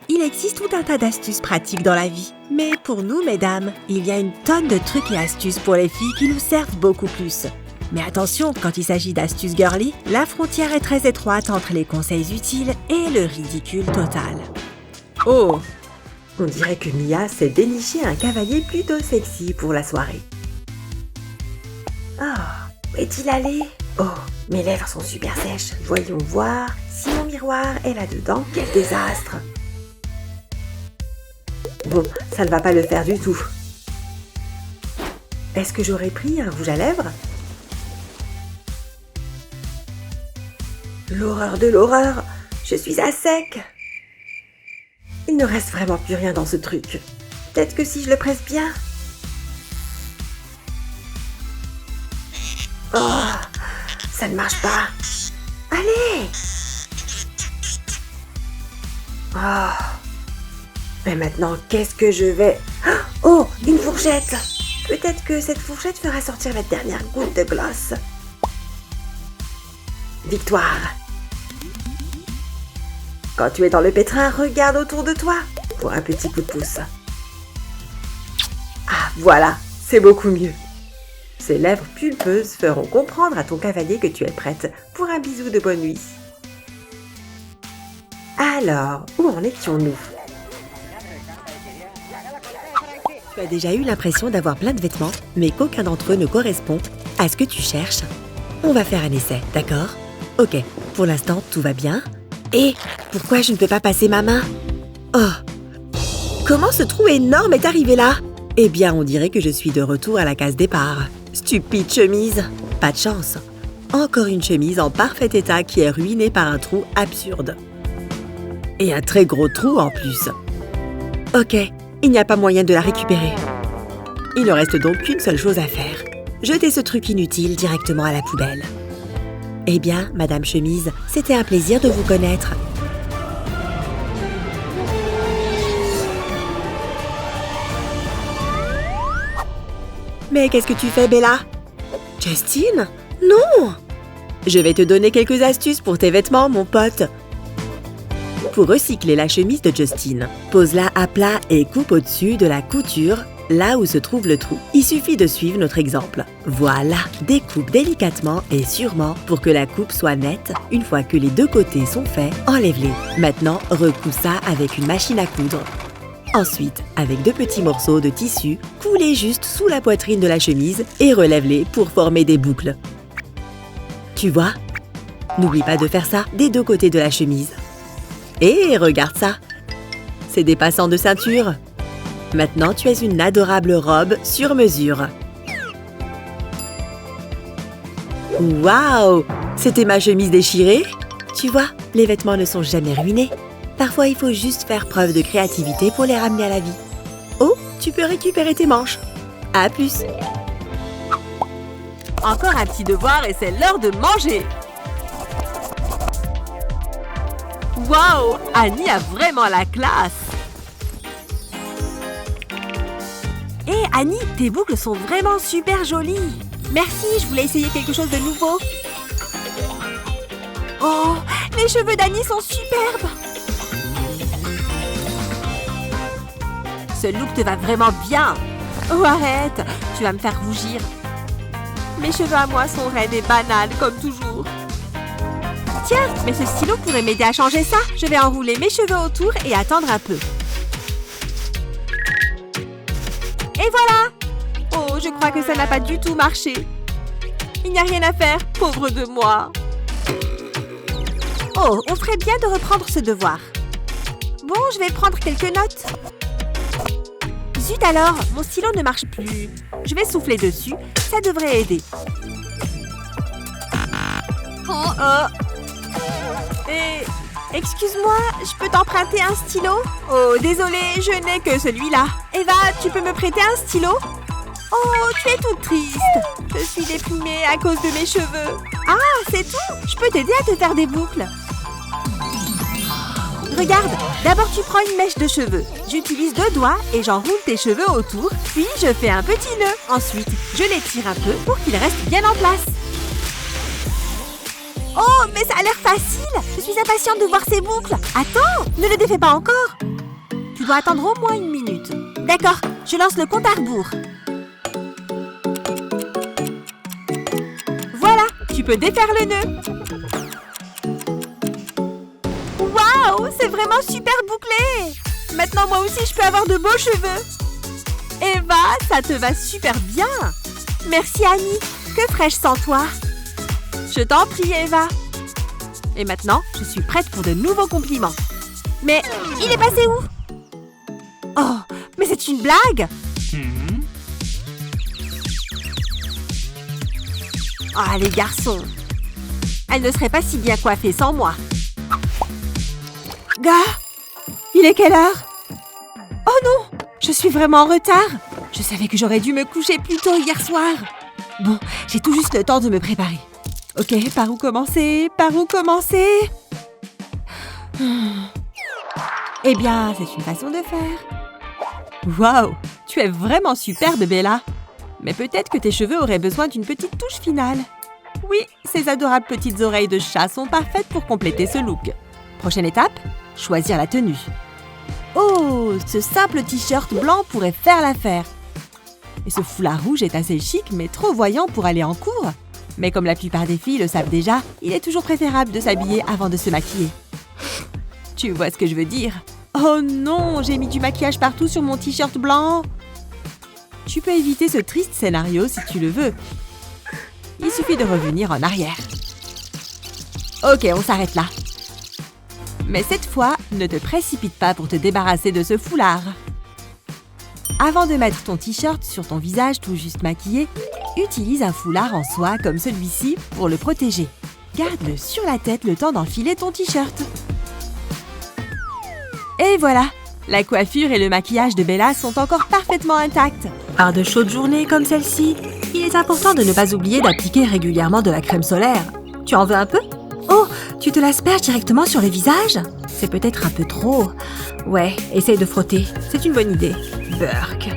Il existe tout un tas d'astuces pratiques dans la vie. Mais pour nous, mesdames, il y a une tonne de trucs et astuces pour les filles qui nous servent beaucoup plus. Mais attention, quand il s'agit d'astuces girly, la frontière est très étroite entre les conseils utiles et le ridicule total. Oh! On dirait que Mia s'est déniché un cavalier plutôt sexy pour la soirée. Oh, où est-il allé? Oh, mes lèvres sont super sèches. Voyons voir si mon miroir est là-dedans. Quel désastre! Bon, ça ne va pas le faire du tout. Est-ce que j'aurais pris un rouge à lèvres? L'horreur de l'horreur! Je suis à sec! Il ne reste vraiment plus rien dans ce truc. Peut-être que si je le presse bien... Oh! Ça ne marche pas! Allez! Oh! Mais maintenant, qu'est-ce que je vais... Oh! Une fourchette! Peut-être que cette fourchette fera sortir la dernière goutte de gloss. Victoire! Quand tu es dans le pétrin, regarde autour de toi pour un petit coup de pouce. Ah, voilà, c'est beaucoup mieux. Ces lèvres pulpeuses feront comprendre à ton cavalier que tu es prête pour un bisou de bonne nuit. Alors, où en étions-nous? Tu as déjà eu l'impression d'avoir plein de vêtements, mais qu'aucun d'entre eux ne correspond à ce que tu cherches? On va faire un essai, d'accord? Ok, pour l'instant, tout va bien. Et pourquoi je ne peux pas passer ma main? Oh! Comment ce trou énorme est arrivé là? Eh bien, on dirait que je suis de retour à la case départ. Stupide chemise! Pas de chance. Encore une chemise en parfait état qui est ruinée par un trou absurde. Et un très gros trou en plus. Ok, il n'y a pas moyen de la récupérer. Il ne reste donc qu'une seule chose à faire. Jeter ce truc inutile directement à la poubelle. Eh bien, Madame Chemise, c'était un plaisir de vous connaître. Mais qu'est-ce que tu fais, Bella? Justine? Non! Je vais te donner quelques astuces pour tes vêtements, mon pote. Pour recycler la chemise de Justine, pose-la à plat et coupe au-dessus de la couture, là où se trouve le trou. Il suffit de suivre notre exemple. Voilà, découpe délicatement et sûrement pour que la coupe soit nette. Une fois que les deux côtés sont faits, enlève-les. Maintenant, recouds ça avec une machine à coudre. Ensuite, avec 2 petits morceaux de tissu, coule-les juste sous la poitrine de la chemise et relève-les pour former des boucles. Tu vois? N'oublie pas de faire ça des 2 côtés de la chemise. Et regarde ça! C'est des passants de ceinture. Maintenant, tu as une adorable robe sur mesure. Waouh! C'était ma chemise déchirée? Tu vois, les vêtements ne sont jamais ruinés. Parfois, il faut juste faire preuve de créativité pour les ramener à la vie. Oh, tu peux récupérer tes manches. À plus! Encore un petit devoir et c'est l'heure de manger. Waouh! Annie a vraiment la classe. Hé, Annie, tes boucles sont vraiment super jolies. Merci, je voulais essayer quelque chose de nouveau. Oh, les cheveux d'Annie sont superbes. Ce look te va vraiment bien. Oh, arrête, tu vas me faire rougir. Mes cheveux à moi sont raides et banals, comme toujours. Tiens, mais ce stylo pourrait m'aider à changer ça. Je vais enrouler mes cheveux autour et attendre un peu. Et voilà! Oh, je crois que ça n'a pas du tout marché. Il n'y a rien à faire, pauvre de moi. Oh, on ferait bien de reprendre ce devoir. Bon, je vais prendre quelques notes. Zut alors, mon stylo ne marche plus. Je vais souffler dessus, ça devrait aider. Oh. Et... excuse-moi, je peux t'emprunter un stylo? Oh, désolée, je n'ai que celui-là. Eva, tu peux me prêter un stylo? Oh, tu es toute triste. Je suis déprimée à cause de mes cheveux. Ah, c'est tout? Je peux t'aider à te faire des boucles. Regarde, d'abord tu prends une mèche de cheveux. J'utilise 2 doigts et j'enroule tes cheveux autour. Puis je fais un petit nœud. Ensuite, je l'étire un peu pour qu'il reste bien en place. Oh, mais ça a l'air facile! Je suis impatiente de voir ces boucles! Attends, ne le défais pas encore! dois attendre au moins 1 minute. D'accord, je lance le compte à rebours. Voilà, tu peux défaire le nœud. Waouh, c'est vraiment super bouclé. Maintenant, moi aussi, je peux avoir de beaux cheveux. Eva, ça te va super bien. Merci, Annie. Que ferais-je sans toi? Je t'en prie, Eva. Et maintenant, je suis prête pour de nouveaux compliments. Mais il est passé où? Oh, mais c'est une blague! Ah, les garçons! Elle ne serait pas si bien coiffée sans moi. Gars, il est quelle heure? Oh non! Je suis vraiment en retard! Je savais que j'aurais dû me coucher plus tôt hier soir. Bon, j'ai tout juste le temps de me préparer. Ok, par où commencer? Par où commencer? Eh bien, c'est une façon de faire. Waouh! Tu es vraiment superbe, Bella. Mais peut-être que tes cheveux auraient besoin d'une petite touche finale. Oui, ces adorables petites oreilles de chat sont parfaites pour compléter ce look. Prochaine étape, choisir la tenue. Oh, ce simple t-shirt blanc pourrait faire l'affaire. Et ce foulard rouge est assez chic, mais trop voyant pour aller en cours. Mais comme la plupart des filles le savent déjà, il est toujours préférable de s'habiller avant de se maquiller. Tu vois ce que je veux dire? Oh non, j'ai mis du maquillage partout sur mon t-shirt blanc. Tu peux éviter ce triste scénario si tu le veux. Il suffit de revenir en arrière. Ok, on s'arrête là. Mais cette fois, ne te précipite pas pour te débarrasser de ce foulard. Avant de mettre ton t-shirt sur ton visage tout juste maquillé, utilise un foulard en soie comme celui-ci pour le protéger. Garde-le sur la tête le temps d'enfiler ton t-shirt. Et voilà, la coiffure et le maquillage de Bella sont encore parfaitement intacts. Par de chaudes journées comme celle-ci, il est important de ne pas oublier d'appliquer régulièrement de la crème solaire. Tu en veux un peu? Oh, tu te l'asperges directement sur le visage? C'est peut-être un peu trop. Ouais, essaye de frotter. C'est une bonne idée. Burk.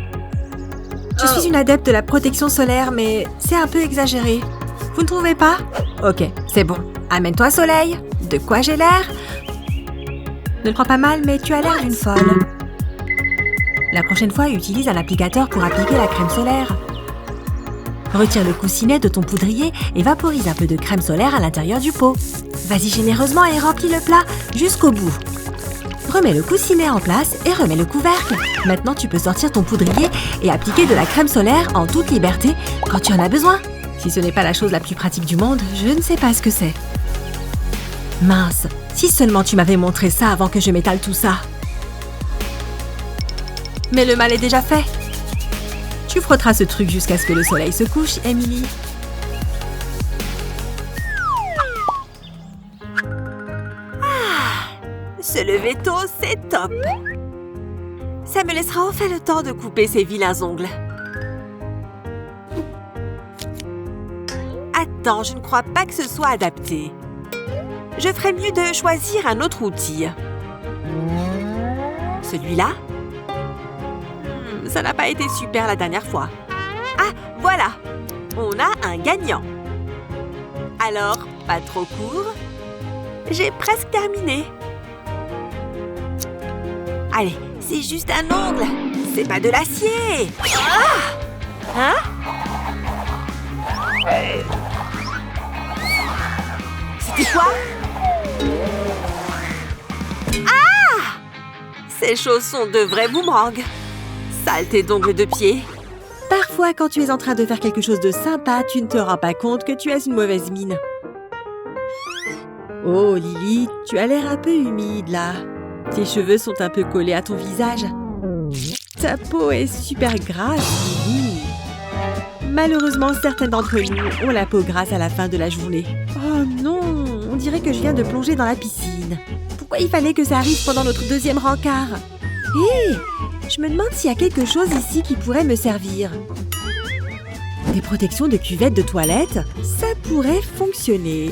Je suis une adepte de la protection solaire, mais c'est un peu exagéré. Vous ne trouvez pas? Ok, c'est bon. Amène-toi, Soleil. De quoi j'ai l'air? Ne le prends pas mal, mais tu as l'air d'une folle. La prochaine fois, utilise un applicateur pour appliquer la crème solaire. Retire le coussinet de ton poudrier et vaporise un peu de crème solaire à l'intérieur du pot. Vas-y généreusement et remplis le plat jusqu'au bout. Remets le coussinet en place et remets le couvercle. Maintenant, tu peux sortir ton poudrier et appliquer de la crème solaire en toute liberté quand tu en as besoin. Si ce n'est pas la chose la plus pratique du monde, je ne sais pas ce que c'est. Mince, si seulement tu m'avais montré ça avant que je m'étale tout ça. Mais le mal est déjà fait. Tu frotteras ce truc jusqu'à ce que le soleil se couche, Emily. Se lever tôt, c'est top. Ça me laissera enfin le temps de couper ces vilains ongles. Attends, je ne crois pas que ce soit adapté. Je ferais mieux de choisir un autre outil. Celui-là? Ça n'a pas été super la dernière fois. Ah, voilà! On a un gagnant. Alors, pas trop court. J'ai presque terminé. Allez, c'est juste un ongle. C'est pas de l'acier. Ah! Hein? C'était quoi? Ah! Ces choses sont de vrais boomerangs. Saleté d'ongles de pied. Parfois, quand tu es en train de faire quelque chose de sympa, tu ne te rends pas compte que tu as une mauvaise mine. Oh, Lily, tu as l'air un peu humide, là. Tes cheveux sont un peu collés à ton visage. Ta peau est super grasse, Lily. Malheureusement, certaines d'entre nous ont la peau grasse à la fin de la journée. Oh non, on dirait que je viens de plonger dans la piscine. Pourquoi il fallait que ça arrive pendant notre deuxième rencard? Hé! Je me demande s'il y a quelque chose ici qui pourrait me servir. Des protections de cuvette de toilette? Ça pourrait fonctionner.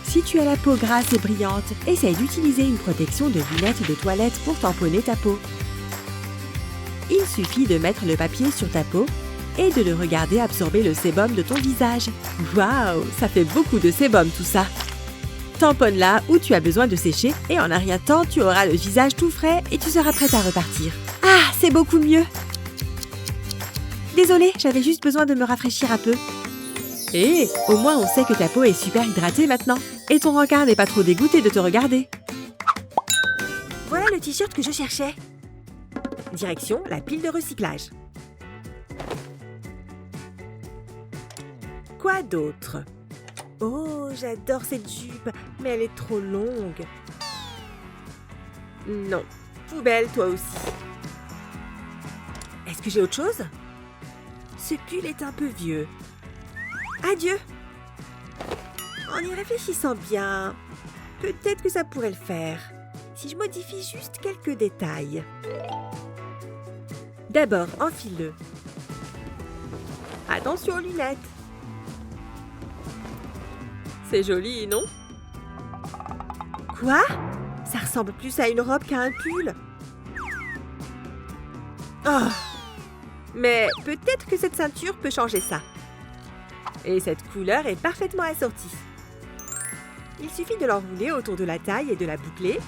Si tu as la peau grasse et brillante, essaye d'utiliser une protection de lunettes de toilette pour tamponner ta peau. Il suffit de mettre le papier sur ta peau et de le regarder absorber le sébum de ton visage. Waouh, ça fait beaucoup de sébum tout ça. Tamponne là où tu as besoin de sécher et en un rien de temps, tu auras le visage tout frais et tu seras prête à repartir. Ah, c'est beaucoup mieux. Désolée, j'avais juste besoin de me rafraîchir un peu. Et au moins on sait que ta peau est super hydratée maintenant. Et ton rencard n'est pas trop dégoûté de te regarder. Voilà le t-shirt que je cherchais. Direction la pile de recyclage. Quoi d'autre? Oh, j'adore cette jupe, mais elle est trop longue. Non. Poubelle, toi aussi. Est-ce que j'ai autre chose? Ce pull est un peu vieux. Adieu. En y réfléchissant bien, peut-être que ça pourrait le faire. Si je modifie juste quelques détails. D'abord, enfile-le. Attention aux lunettes. C'est joli, non? Quoi? Ça ressemble plus à une robe qu'à un pull. Oh! Mais peut-être que cette ceinture peut changer ça. Et cette couleur est parfaitement assortie. Il suffit de l'enrouler autour de la taille et de la boucler.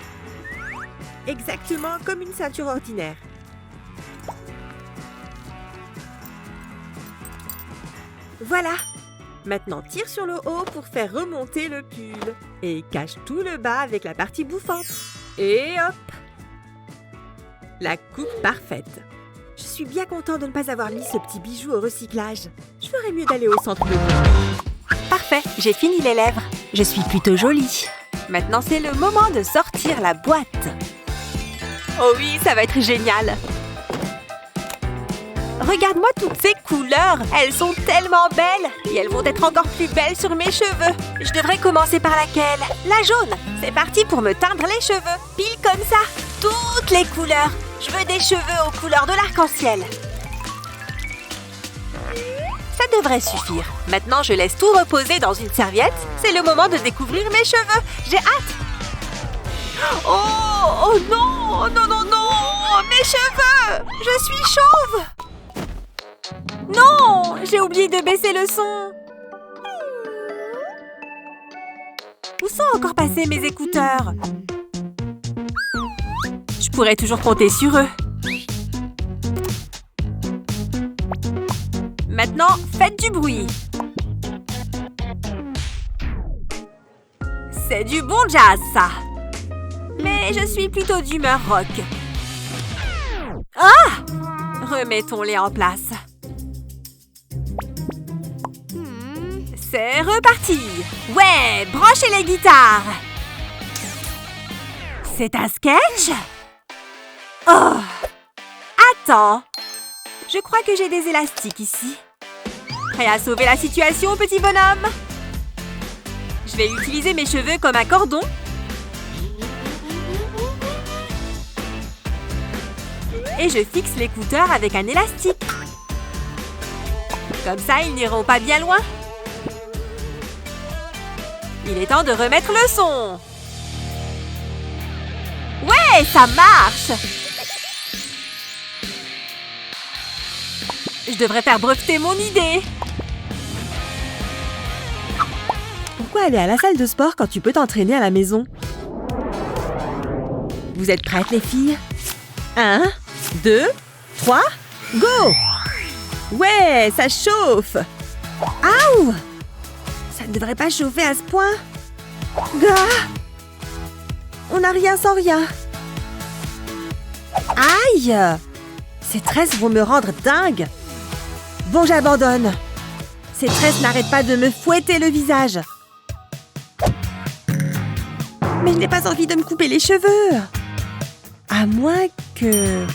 Exactement comme une ceinture ordinaire. Voilà! Maintenant, tire sur le haut pour faire remonter le pull. Et cache tout le bas avec la partie bouffante. Et hop! La coupe parfaite. Je suis bien content de ne pas avoir mis ce petit bijou au recyclage. Je ferais mieux d'aller au centre de vie. Parfait, j'ai fini les lèvres. Je suis plutôt jolie. Maintenant, c'est le moment de sortir la boîte. Oh oui, ça va être génial! Regarde-moi toutes ces couleurs! Elles sont tellement belles! Et elles vont être encore plus belles sur mes cheveux! Je devrais commencer par laquelle? La jaune! C'est parti pour me teindre les cheveux! Pile comme ça! Toutes les couleurs! Je veux des cheveux aux couleurs de l'arc-en-ciel! Ça devrait suffire. Maintenant, je laisse tout reposer dans une serviette. C'est le moment de découvrir mes cheveux! J'ai hâte! Oh! Oh non! Non, non, non! Mes cheveux! Je suis chauve! Non! J'ai oublié de baisser le son. Où sont encore passés mes écouteurs? Je pourrais toujours compter sur eux. Maintenant, faites du bruit. C'est du bon jazz, ça. Mais je suis plutôt d'humeur rock. Ah! Remettons-les en place. C'est reparti! Ouais, branchez les guitares! C'est un sketch? Oh! Attends! Je crois que j'ai des élastiques ici. Prêt à sauver la situation, petit bonhomme? Je vais utiliser mes cheveux comme un cordon. Et je fixe l'écouteur avec un élastique. Comme ça, ils n'iront pas bien loin. Il est temps de remettre le son. Ouais, ça marche! Je devrais faire breveter mon idée. Pourquoi aller à la salle de sport quand tu peux t'entraîner à la maison? Vous êtes prêtes, les filles? 1, 2, 3, go! Ouais, ça chauffe! Aouh! Ça ne devrait pas chauffer à ce point. Gah! On n'a rien sans rien. Aïe! Ces tresses vont me rendre dingue. Bon, j'abandonne. Ces tresses n'arrêtent pas de me fouetter le visage. Mais je n'ai pas envie de me couper les cheveux. À moins que...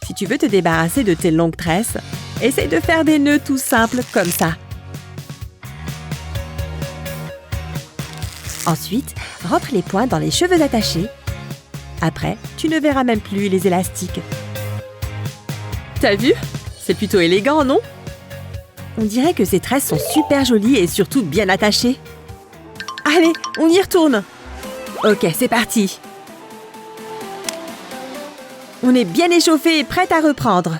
Si tu veux te débarrasser de tes longues tresses, essaye de faire des nœuds tout simples comme ça. Ensuite, rentre les points dans les cheveux attachés. Après, tu ne verras même plus les élastiques. T'as vu? C'est plutôt élégant, non? On dirait que ces tresses sont super jolies et surtout bien attachées. Allez, on y retourne. Ok, c'est parti. On est bien échauffé et prête à reprendre.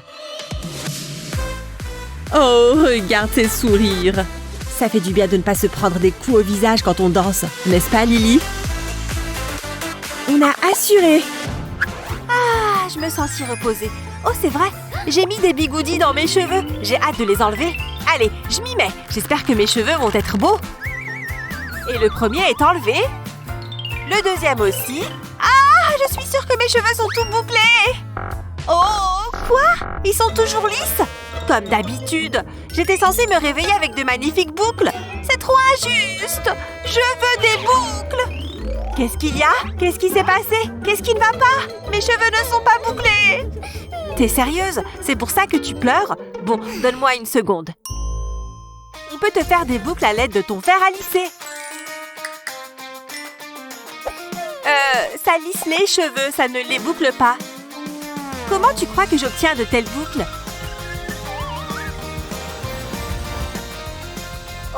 Oh, regarde ces sourires. Ça fait du bien de ne pas se prendre des coups au visage quand on danse, n'est-ce pas, Lily? On a assuré. Ah, je me sens si reposée. Oh, c'est vrai, j'ai mis des bigoudis dans mes cheveux. J'ai hâte de les enlever. Allez, je m'y mets. J'espère que mes cheveux vont être beaux. Et le premier est enlevé. Le deuxième aussi. Ah, je suis sûre que mes cheveux sont tout bouclés. Oh, quoi? Ils sont toujours lisses? Comme d'habitude. J'étais censée me réveiller avec de magnifiques boucles. C'est trop injuste. Je veux des boucles. Qu'est-ce qu'il y a? Qu'est-ce qui s'est passé? Qu'est-ce qui ne va pas? Mes cheveux ne sont pas bouclés. T'es sérieuse? C'est pour ça que tu pleures? Bon, donne-moi une seconde. On peut te faire des boucles à l'aide de ton fer à lisser. Ça lisse les cheveux, ça ne les boucle pas. Comment tu crois que j'obtiens de telles boucles?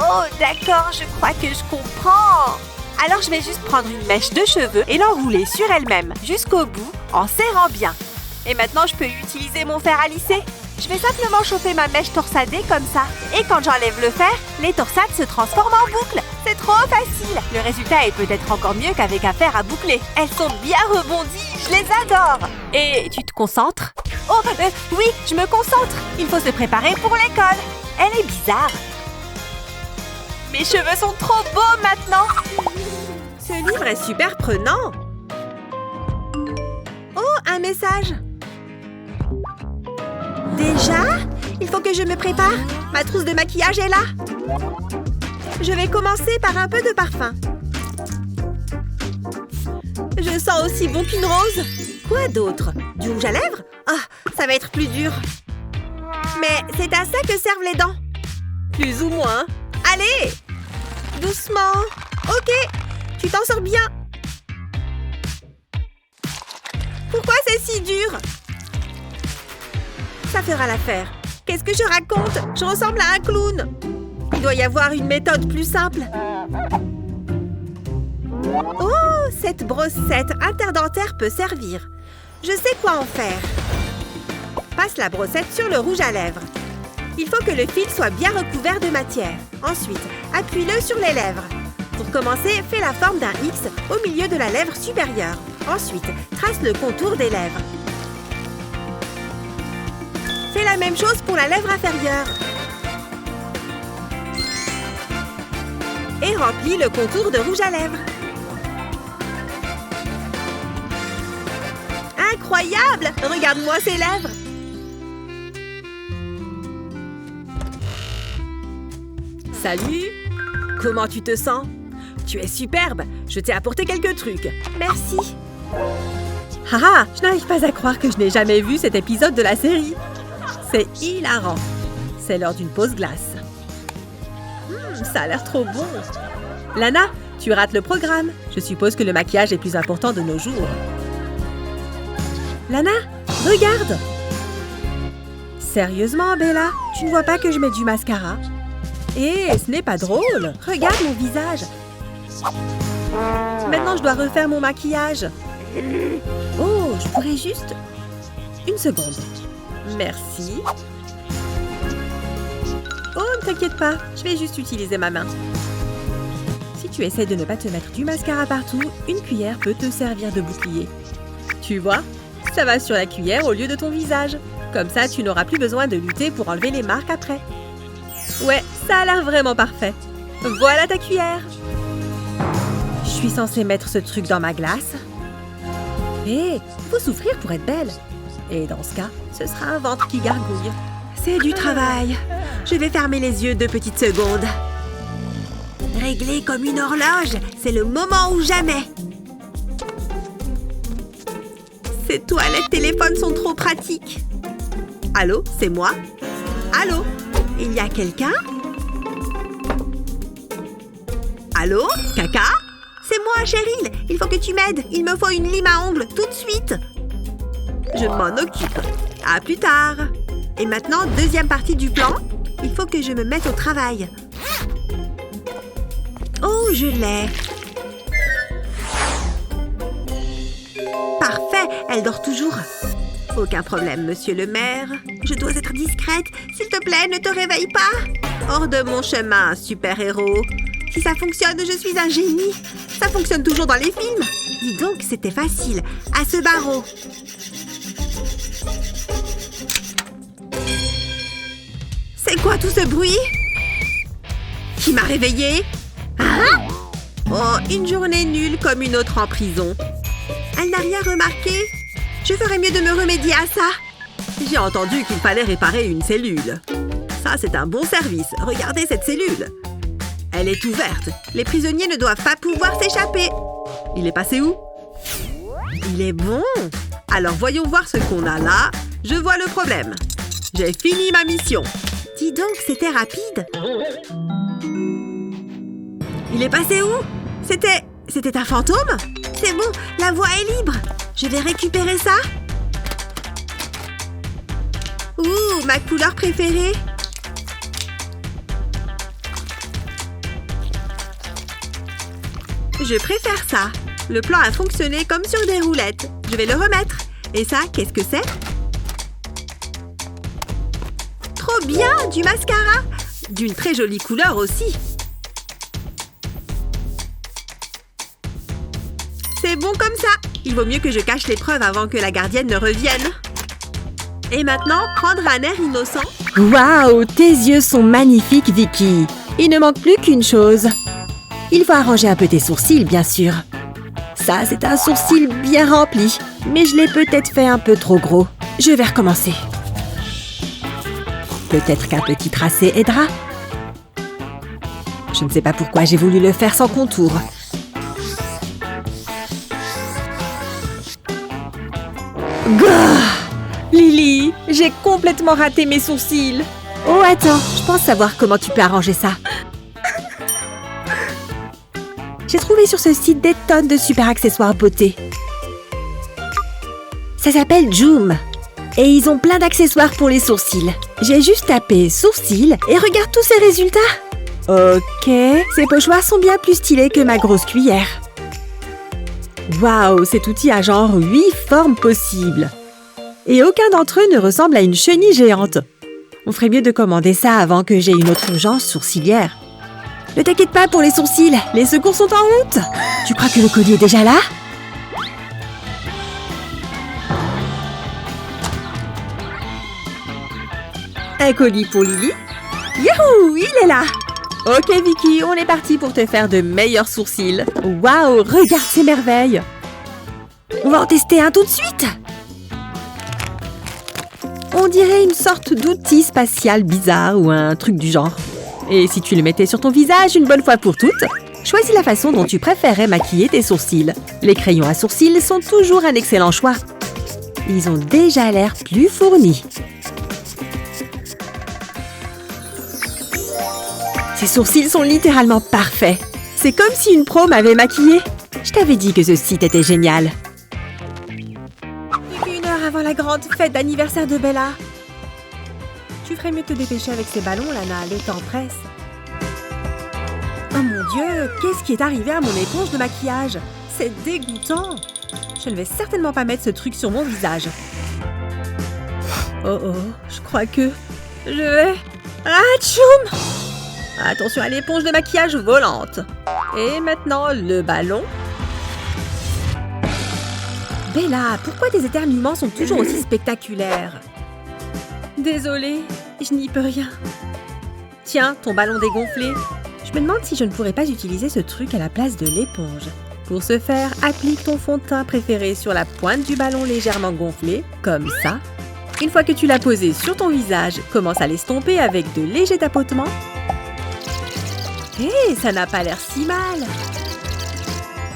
Oh, d'accord, je crois que je comprends. Alors, je vais juste prendre une mèche de cheveux et l'enrouler sur elle-même jusqu'au bout en serrant bien. Et maintenant, je peux utiliser mon fer à lisser. Je vais simplement chauffer ma mèche torsadée comme ça. Et quand j'enlève le fer, les torsades se transforment en boucles. C'est trop facile. Le résultat est peut-être encore mieux qu'avec un fer à boucler. Elles sont bien rebondies. Je les adore. Et tu te concentres? Oh, oui, je me concentre. Il faut se préparer pour l'école. Elle est bizarre. Mes cheveux sont trop beaux maintenant. Ce livre est super prenant. Oh, un message. Déjà? Il faut que je me prépare. Ma trousse de maquillage est là. Je vais commencer par un peu de parfum. Je sens aussi bon qu'une rose. Quoi d'autre? Du rouge à lèvres? Ah, ça va être plus dur. Mais c'est à ça que servent les dents. Plus ou moins. Allez! Doucement. Ok, tu t'en sors bien. Pourquoi c'est si dur? Ça fera l'affaire. Qu'est-ce que je raconte? Je ressemble à un clown. Il doit y avoir une méthode plus simple. Oh, cette brossette interdentaire peut servir. Je sais quoi en faire. Passe la brossette sur le rouge à lèvres. Il faut que le fil soit bien recouvert de matière. Ensuite, appuie-le sur les lèvres. Pour commencer, fais la forme d'un X au milieu de la lèvre supérieure. Ensuite, trace le contour des lèvres. Fais la même chose pour la lèvre inférieure. Et remplis le contour de rouge à lèvres. Incroyable! Regarde-moi ces lèvres! Salut! Comment tu te sens? Tu es superbe! Je t'ai apporté quelques trucs. Merci! Haha! Je n'arrive pas à croire que je n'ai jamais vu cet épisode de la série. C'est hilarant. C'est l'heure d'une pause glace. Ça a l'air trop bon. Lana, tu rates le programme. Je suppose que le maquillage est plus important de nos jours. Lana, regarde! Sérieusement, Bella, tu ne vois pas que je mets du mascara? Eh, ce n'est pas drôle. Regarde mon visage. Maintenant, je dois refaire mon maquillage. Oh, je pourrais juste... Une seconde. Merci. Oh, ne t'inquiète pas. Je vais juste utiliser ma main. Si tu essaies de ne pas te mettre du mascara partout, une cuillère peut te servir de bouclier. Tu vois? Ça va sur la cuillère au lieu de ton visage. Comme ça, tu n'auras plus besoin de lutter pour enlever les marques après. Ouais, ça a l'air vraiment parfait. Voilà ta cuillère. Je suis censée mettre ce truc dans ma glace. Hé, faut souffrir pour être belle. Et dans ce cas, ce sera un ventre qui gargouille. C'est du travail. Je vais fermer les yeux 2 petites secondes. Réglé comme une horloge, c'est le moment ou jamais. Ces toilettes téléphones sont trop pratiques. Allô, c'est moi? Allô? Il y a quelqu'un? Allô? Caca? C'est moi, Cheryl. Il faut que tu m'aides. Il me faut une lime à ongles tout de suite. Je m'en occupe. À plus tard. Et maintenant, deuxième partie du plan. Il faut que je me mette au travail. Oh, je l'ai. Parfait, elle dort toujours. Aucun problème, monsieur le maire. Je dois être discrète. S'il te plaît, ne te réveille pas. Hors de mon chemin, super-héros. Si ça fonctionne, je suis un génie. Ça fonctionne toujours dans les films. Dis donc, c'était facile. À ce barreau. C'est quoi tout ce bruit? Qui m'a réveillée? Hein? Oh, une journée nulle comme une autre en prison. Elle n'a rien remarqué? Je ferais mieux de me remédier à ça. J'ai entendu qu'il fallait réparer une cellule. Ça, c'est un bon service. Regardez cette cellule. Elle est ouverte. Les prisonniers ne doivent pas pouvoir s'échapper. Il est passé où? Il est bon. Alors, voyons voir ce qu'on a là. Je vois le problème. J'ai fini ma mission. Dis donc, c'était rapide. Il est passé où? C'était un fantôme? C'est bon, la voie est libre. Je vais récupérer ça. Ouh, ma couleur préférée. Je préfère ça. Le plan a fonctionné comme sur des roulettes. Je vais le remettre. Et ça, qu'est-ce que c'est? Trop bien, du mascara. D'une très jolie couleur aussi. C'est bon comme ça. Il vaut mieux que je cache les preuves avant que la gardienne ne revienne. Et maintenant, prendre un air innocent. Waouh, tes yeux sont magnifiques, Vicky. Il ne manque plus qu'une chose. Il faut arranger un peu tes sourcils, bien sûr. Ça, c'est un sourcil bien rempli. Mais je l'ai peut-être fait un peu trop gros. Je vais recommencer. Peut-être qu'un petit tracé aidera. Je ne sais pas pourquoi j'ai voulu le faire sans contour. Gah! Lily, j'ai complètement raté mes sourcils. Oh, attends, je pense savoir comment tu peux arranger ça. J'ai trouvé sur ce site des tonnes de super accessoires beauté. Ça s'appelle Joom. Et ils ont plein d'accessoires pour les sourcils. J'ai juste tapé sourcils et regarde tous ces résultats. Ok, ces pochoirs sont bien plus stylés que ma grosse cuillère. Waouh, cet outil a genre 8 formes possibles. Et aucun d'entre eux ne ressemble à une chenille géante. On ferait mieux de commander ça avant que j'aie une autre urgence sourcilière. Ne t'inquiète pas pour les sourcils, les secours sont en route. Tu crois que le colis est déjà là? Un colis pour Lily. Youhou, il est là. Ok Vicky, on est parti pour te faire de meilleurs sourcils. Waouh, regarde ces merveilles. On va en tester un tout de suite. On dirait une sorte d'outil spatial bizarre ou un truc du genre. Et si tu le mettais sur ton visage une bonne fois pour toutes, choisis la façon dont tu préférais maquiller tes sourcils. Les crayons à sourcils sont toujours un excellent choix. Ils ont déjà l'air plus fournis. Ces sourcils sont littéralement parfaits. C'est comme si une pro m'avait maquillée. Je t'avais dit que ce site était génial. Plus qu'une heure avant la grande fête d'anniversaire de Bella. Tu ferais mieux de te dépêcher avec ces ballons, Lana. Le temps presse. Oh mon Dieu, qu'est-ce qui est arrivé à mon éponge de maquillage? C'est dégoûtant. Je ne vais certainement pas mettre ce truc sur mon visage. Oh oh, je crois que je vais... Ah, tchoum! Attention à l'éponge de maquillage volante. Et maintenant, le ballon. Bella, pourquoi tes éternuements sont toujours aussi spectaculaires? Désolée, je n'y peux rien. Tiens, ton ballon dégonflé. Je me demande si je ne pourrais pas utiliser ce truc à la place de l'éponge. Pour ce faire, applique ton fond de teint préféré sur la pointe du ballon légèrement gonflé, comme ça. Une fois que tu l'as posé sur ton visage, commence à l'estomper avec de légers tapotements. Hé, ça n'a pas l'air si mal.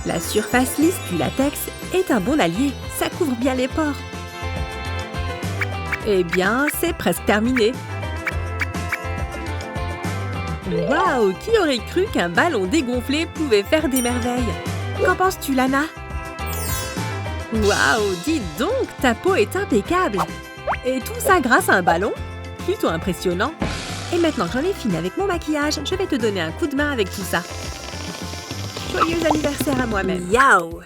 La surface lisse du latex est un bon allié. Ça couvre bien les pores. Eh bien, c'est presque terminé. Waouh, qui aurait cru qu'un ballon dégonflé pouvait faire des merveilles? Qu'en penses-tu, Lana? Waouh, dis donc, ta peau est impeccable. Et tout ça grâce à un ballon? Plutôt impressionnant. Et maintenant que j'en ai fini avec mon maquillage, je vais te donner un coup de main avec tout ça. Joyeux anniversaire à moi-même. Miaou!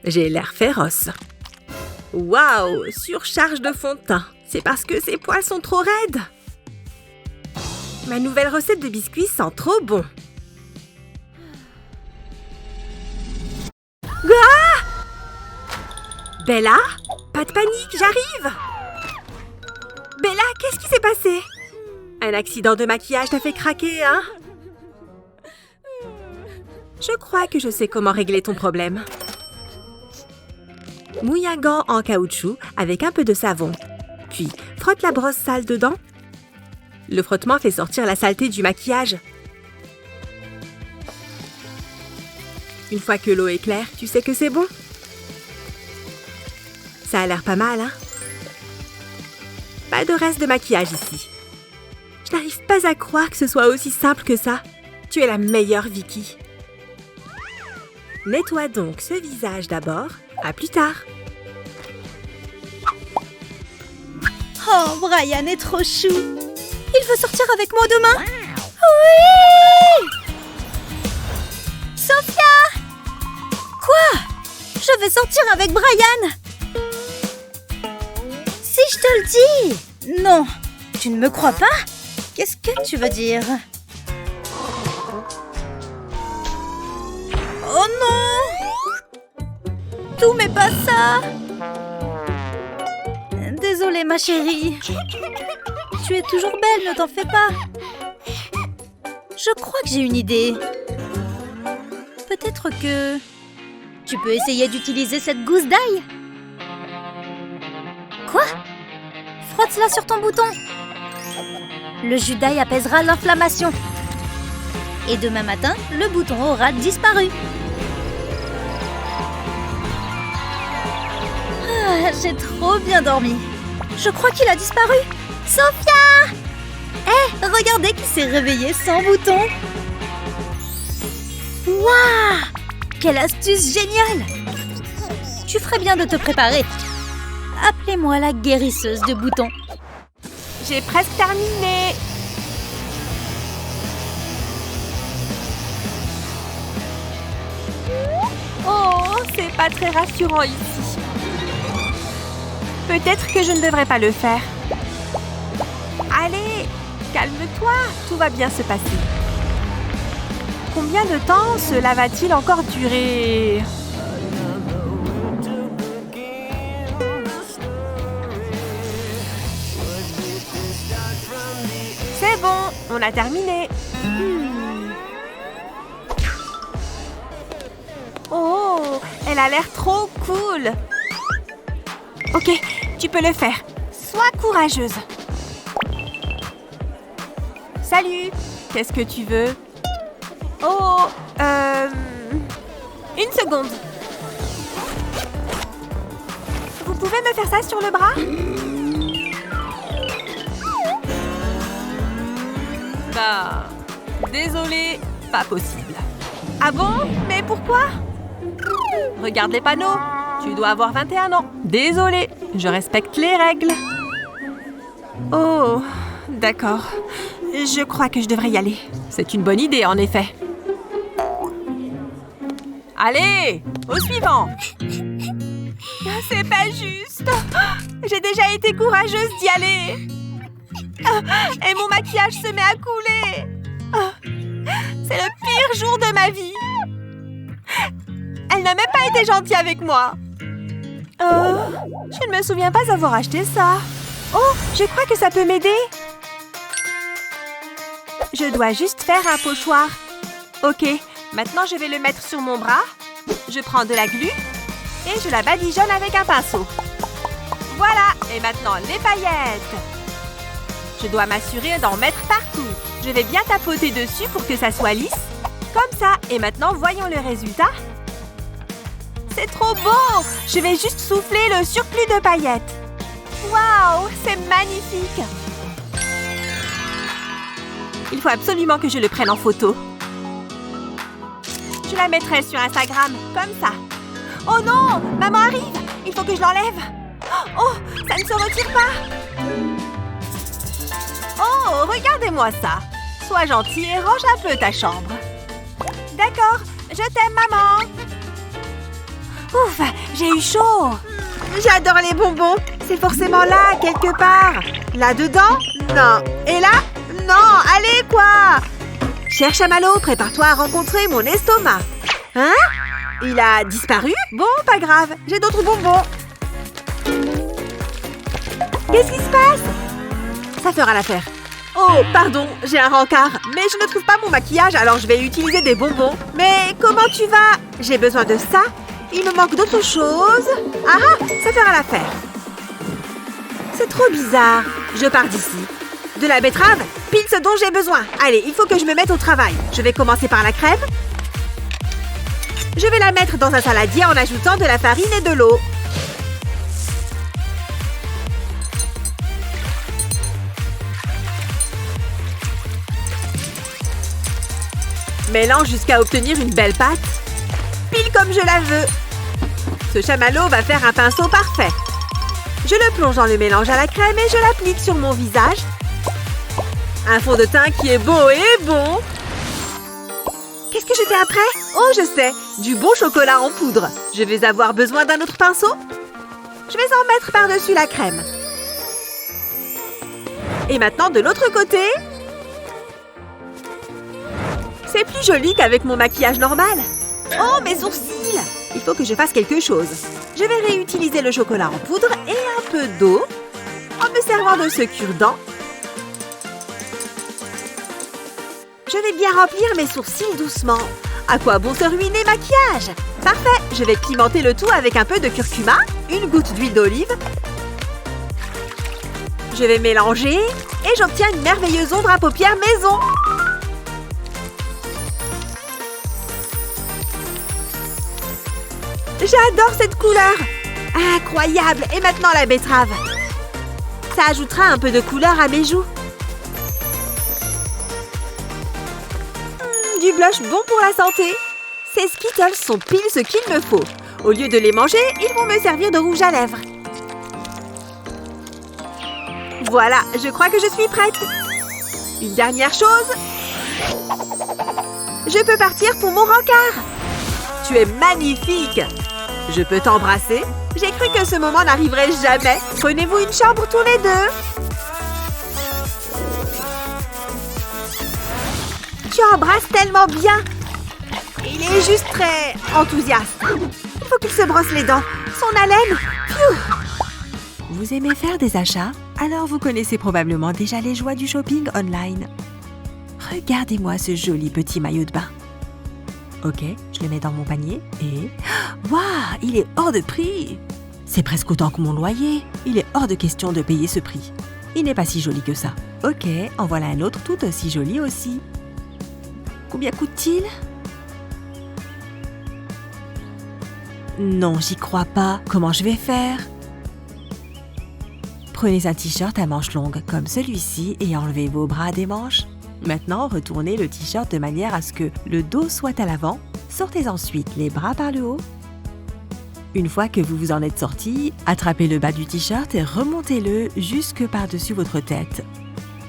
J'ai l'air féroce. Waouh, surcharge de fond de teint. C'est parce que ses poils sont trop raides. Ma nouvelle recette de biscuits sent trop bon. Ah! Bella? Pas de panique, j'arrive! Bella, qu'est-ce qui s'est passé? Un accident de maquillage t'a fait craquer, hein? Je crois que je sais comment régler ton problème. Mouille un gant en caoutchouc avec un peu de savon. Puis, frotte la brosse sale dedans. Le frottement fait sortir la saleté du maquillage. Une fois que l'eau est claire, tu sais que c'est bon. Ça a l'air pas mal, hein? Pas de reste de maquillage ici. Je n'arrive pas à croire que ce soit aussi simple que ça. Tu es la meilleure, Vicky. Nettoie donc ce visage d'abord. À plus tard. Oh, Brian est trop chou. Il veut sortir avec moi demain. Oui! Sophia! Quoi? Je vais sortir avec Brian. Si je te le dis. Non, tu ne me crois pas? Qu'est-ce que tu veux dire? Oh non! Tout mais pas ça! Désolée ma chérie. Tu es toujours belle, ne t'en fais pas. Je crois que j'ai une idée. Peut-être que... Tu peux essayer d'utiliser cette gousse d'ail? Quoi? Frotte-la sur ton bouton. Le jus d'ail apaisera l'inflammation. Et demain matin, le bouton aura disparu. Ah, j'ai trop bien dormi. Je crois qu'il a disparu. Sophia! Hé, regardez qui s'est réveillé sans bouton. Waouh! Quelle astuce géniale! Tu ferais bien de te préparer. Appelez-moi la guérisseuse de boutons. J'ai presque terminé. Oh, c'est pas très rassurant ici. Peut-être que je ne devrais pas le faire. Allez, calme-toi, tout va bien se passer. Combien de temps cela va-t-il encore durer? C'est bon, on a terminé. Oh, elle a l'air trop cool. Ok, tu peux le faire. Sois courageuse. Salut, qu'est-ce que tu veux? Oh, une seconde. Vous pouvez me faire ça sur le bras? Bah, désolée, pas possible. Ah bon? Mais pourquoi? Regarde les panneaux. Tu dois avoir 21 ans. Désolée, je respecte les règles. Oh, d'accord. Je crois que je devrais y aller. C'est une bonne idée, en effet. Allez, au suivant. C'est pas juste. J'ai déjà été courageuse d'y aller. Et mon maquillage se met à couler. C'est le pire jour de ma vie. Elle n'a même pas été gentille avec moi. Je ne me souviens pas avoir acheté ça. Oh, je crois que ça peut m'aider. Je dois juste faire un pochoir. Ok, maintenant je vais le mettre sur mon bras. Je prends de la glu et je la badigeonne avec un pinceau. Voilà, et maintenant les paillettes. Je dois m'assurer d'en mettre partout. Je vais bien tapoter dessus pour que ça soit lisse. Comme ça, et maintenant voyons le résultat. C'est trop beau! Je vais juste souffler le surplus de paillettes. Waouh, c'est magnifique! Il faut absolument que je le prenne en photo. Je la mettrai sur Instagram, comme ça. Oh non! Maman arrive! Il faut que je l'enlève. Oh, ça ne se retire pas! Oh, regardez-moi ça! Sois gentil et range un peu ta chambre. D'accord, je t'aime, maman! Ouf, j'ai eu chaud! J'adore J'adore les bonbons. C'est forcément là, quelque part. Là-dedans? Non. Et là? Non, allez, quoi! Cher chamallow, prépare-toi à rencontrer mon estomac. Hein? Il a disparu? Bon, pas grave, j'ai d'autres bonbons. Qu'est-ce qui se passe? Ça fera l'affaire. Oh, pardon, j'ai un rencard, mais je ne trouve pas mon maquillage, alors je vais utiliser des bonbons. Mais comment tu vas? J'ai besoin de ça. Il me manque d'autre chose. Ah, ça fera l'affaire. C'est trop bizarre. Je pars d'ici. De la betterave? Pile ce dont j'ai besoin. Allez, il faut que je me mette au travail. Je vais commencer par la crème. Je vais la mettre dans un saladier en ajoutant de la farine et de l'eau. Mélange jusqu'à obtenir une belle pâte. Pile comme je la veux. Ce chamallow va faire un pinceau parfait. Je le plonge dans le mélange à la crème et je l'applique sur mon visage. Un fond de teint qui est beau et bon. Qu'est-ce que j'étais après? Oh, je sais, du bon chocolat en poudre. Je vais avoir besoin d'un autre pinceau. Je vais en mettre par-dessus la crème. Et maintenant, de l'autre côté. C'est plus joli qu'avec mon maquillage normal. Oh, mes sourcils! Il faut que je fasse quelque chose. Je vais réutiliser le chocolat en poudre et un peu d'eau en me servant de ce cure-dent. Je vais bien remplir mes sourcils doucement. À quoi bon se ruiner maquillage? Parfait, je vais pimenter le tout avec un peu de curcuma, une goutte d'huile d'olive. Je vais mélanger et j'obtiens une merveilleuse ombre à paupières maison. J'adore cette couleur! Incroyable! Et maintenant la betterave. Ça ajoutera un peu de couleur à mes joues. Du blush bon pour la santé. Ces Skittles sont pile ce qu'il me faut. Au lieu de les manger, ils vont me servir de rouge à lèvres. Voilà, je crois que je suis prête. Une dernière chose. Je peux partir pour mon rencard. Tu es magnifique. Je peux t'embrasser? J'ai cru que ce moment n'arriverait jamais. Prenez-vous une chambre tous les deux. Tu embrasses tellement bien. Il est juste très enthousiaste. Il faut qu'il se brosse les dents. Son haleine. Pfiou. Vous aimez faire des achats? Alors vous connaissez probablement déjà les joies du shopping online. Regardez-moi ce joli petit maillot de bain. Ok, je le mets dans mon panier et... Waouh, il est hors de prix! C'est presque autant que mon loyer. Il est hors de question de payer ce prix. Il n'est pas si joli que ça. Ok, en voilà un autre tout aussi joli aussi. Combien coûte-t-il? Non, j'y crois pas. Comment je vais faire? Prenez un t-shirt à manches longues comme celui-ci et enlevez vos bras des manches. Maintenant, retournez le t-shirt de manière à ce que le dos soit à l'avant. Sortez ensuite les bras par le haut. Une fois que vous vous en êtes sorti, attrapez le bas du t-shirt et remontez-le jusque par-dessus votre tête.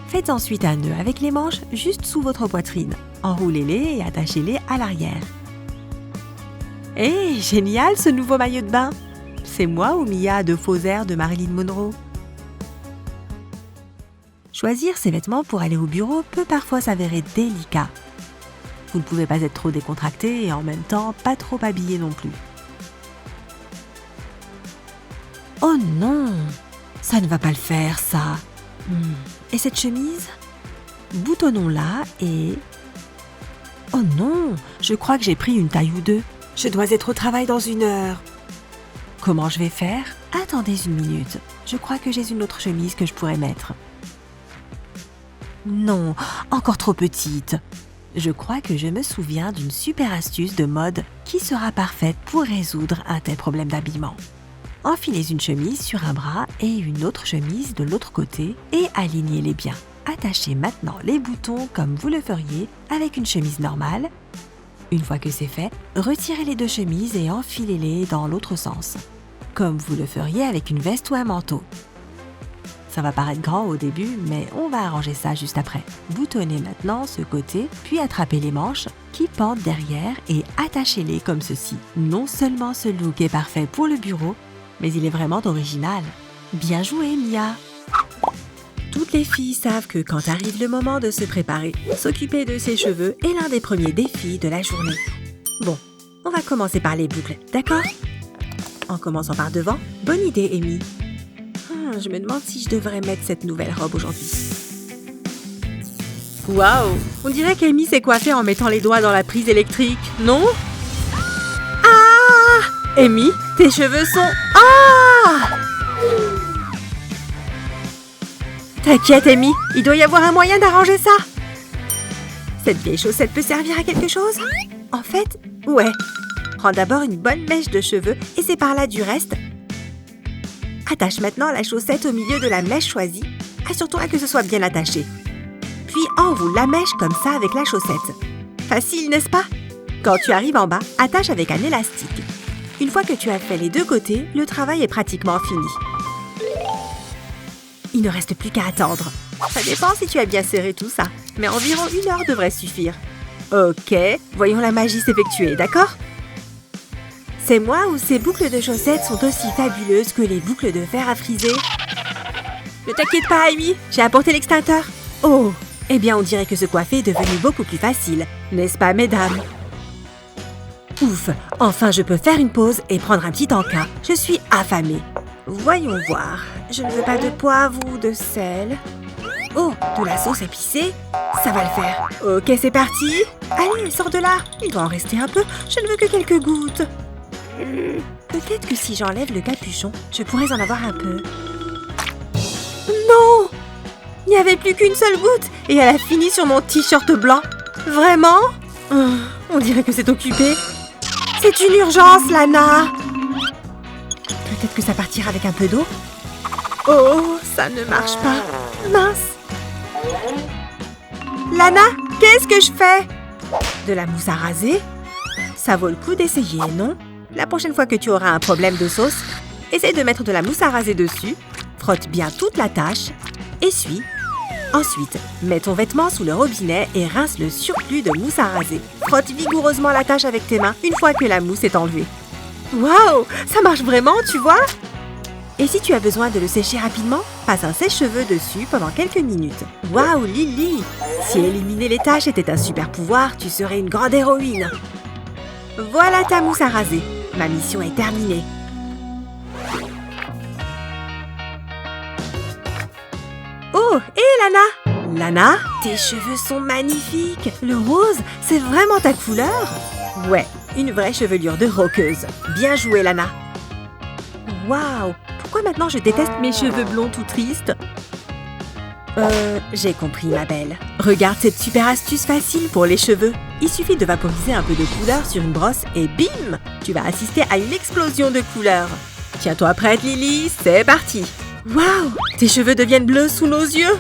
Faites ensuite un nœud avec les manches juste sous votre poitrine. Enroulez-les et attachez-les à l'arrière. Hé, génial ce nouveau maillot de bain! C'est moi ou Mia de faux airs de Marilyn Monroe? Choisir ses vêtements pour aller au bureau peut parfois s'avérer délicat. Vous ne pouvez pas être trop décontracté et en même temps pas trop habillé non plus. Oh non! Ça ne va pas le faire, ça! Et cette chemise? Boutonnons-la et... Oh non! Je crois que j'ai pris une taille ou deux. Je dois être au travail dans 1 heure. Comment je vais faire? Attendez une minute. Je crois que j'ai une autre chemise que je pourrais mettre. Non, encore trop petite. Je crois que je me souviens d'une super astuce de mode qui sera parfaite pour résoudre un tel problème d'habillement. Enfilez une chemise sur un bras et une autre chemise de l'autre côté et alignez-les bien. Attachez maintenant les boutons comme vous le feriez avec une chemise normale. Une fois que c'est fait, retirez les 2 chemises et enfilez-les dans l'autre sens, comme vous le feriez avec une veste ou un manteau. Ça va paraître grand au début, mais on va arranger ça juste après. Boutonnez maintenant ce côté, puis attrapez les manches qui pendent derrière et attachez-les comme ceci. Non seulement ce look est parfait pour le bureau, mais il est vraiment original. Bien joué, Mia. Toutes les filles savent que quand arrive le moment de se préparer, s'occuper de ses cheveux est l'un des premiers défis de la journée. Bon, on va commencer par les boucles, d'accord? En commençant par devant, bonne idée, Amy. Je me demande si je devrais mettre cette nouvelle robe aujourd'hui. Waouh! On dirait qu'Amy s'est coiffée en mettant les doigts dans la prise électrique, non? Ah! Amy, tes cheveux sont... Ah! T'inquiète, Amy, il doit y avoir un moyen d'arranger ça. Cette vieille chaussette peut servir à quelque chose? En fait, ouais. Prends d'abord une bonne mèche de cheveux et sépare-la du reste. Attache maintenant la chaussette au milieu de la mèche choisie. Assure-toi que ce soit bien attaché. Puis enroule la mèche comme ça avec la chaussette. Facile, n'est-ce pas? Quand tu arrives en bas, attache avec un élastique. Une fois que tu as fait les deux côtés, le travail est pratiquement fini. Il ne reste plus qu'à attendre. Ça dépend si tu as bien serré tout ça, mais environ 1 heure devrait suffire. Ok, voyons la magie s'effectuer, d'accord? C'est moi ou ces boucles de chaussettes sont aussi fabuleuses que les boucles de fer à friser? Ne t'inquiète pas, Amy, j'ai apporté l'extincteur. Oh, eh bien on dirait que se coiffer est devenu beaucoup plus facile, n'est-ce pas, mesdames? Ouf, enfin je peux faire une pause et prendre un petit encas. Je suis affamée. Voyons voir. Je ne veux pas de poivre ou de sel. Oh, de la sauce épicée? Ça va le faire. Ok, c'est parti. Allez, sors de là. Il doit en rester un peu. Je ne veux que quelques gouttes. Peut-être que si j'enlève le capuchon, je pourrais en avoir un peu. Non! Il n'y avait plus qu'une seule goutte et elle a fini sur mon t-shirt blanc. Vraiment? On dirait que c'est occupé. C'est une urgence, Lana. Peut-être que ça partira avec un peu d'eau. Oh, ça ne marche pas. Mince. Lana, qu'est-ce que je fais? De la mousse à raser? Ça vaut le coup d'essayer, non? La prochaine fois que tu auras un problème de sauce, essaye de mettre de la mousse à raser dessus, frotte bien toute la tâche, essuie. Ensuite, mets ton vêtement sous le robinet et rince le surplus de mousse à raser. Frotte vigoureusement la tâche avec tes mains une fois que la mousse est enlevée. Waouh, ça marche vraiment, tu vois? Et si tu as besoin de le sécher rapidement, passe un sèche-cheveux dessus pendant quelques minutes. Waouh, Lily! Si éliminer les taches était un super pouvoir, tu serais une grande héroïne. Voilà ta mousse à raser. Ma mission est terminée. Oh, hé Lana! Lana, tes cheveux sont magnifiques! Le rose, c'est vraiment ta couleur? Ouais, une vraie chevelure de rockeuse. Bien joué, Lana! Waouh! Pourquoi maintenant je déteste mes cheveux blonds tout tristes? J'ai compris, ma belle. Regarde cette super astuce facile pour les cheveux. Il suffit de vaporiser un peu de couleur sur une brosse et bim! Tu vas assister à une explosion de couleurs. Tiens-toi prête, Lily, c'est parti! Waouh! Tes cheveux deviennent bleus sous nos yeux!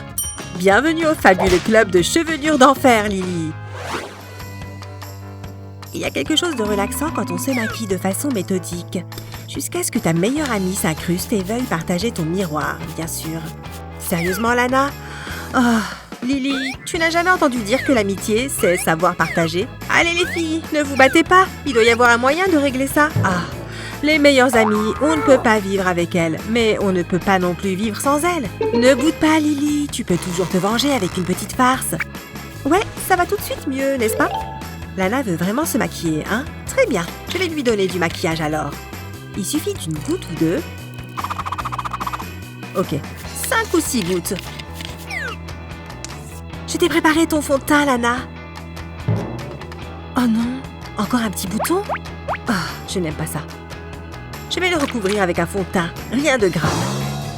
Bienvenue au fabuleux club de chevelure d'enfer, Lily! Il y a quelque chose de relaxant quand on se maquille de façon méthodique. Jusqu'à ce que ta meilleure amie s'incruste et veuille partager ton miroir, bien sûr. Sérieusement, Lana? Oh, Lily, tu n'as jamais entendu dire que l'amitié, c'est savoir partager? Allez les filles, ne vous battez pas, il doit y avoir un moyen de régler ça. Ah, les meilleures amies, on ne peut pas vivre avec elles, mais on ne peut pas non plus vivre sans elles. Ne boude pas, Lily, tu peux toujours te venger avec une petite farce. Ouais, ça va tout de suite mieux, n'est-ce pas? Lana veut vraiment se maquiller, hein? Très bien, je vais lui donner du maquillage alors. Il suffit d'une goutte ou deux. Ok, 5 ou 6 gouttes. Je t'ai préparé ton fond de teint, Lana. Oh non, encore un petit bouton? Oh, je n'aime pas ça. Je vais le recouvrir avec un fond de teint, rien de grave.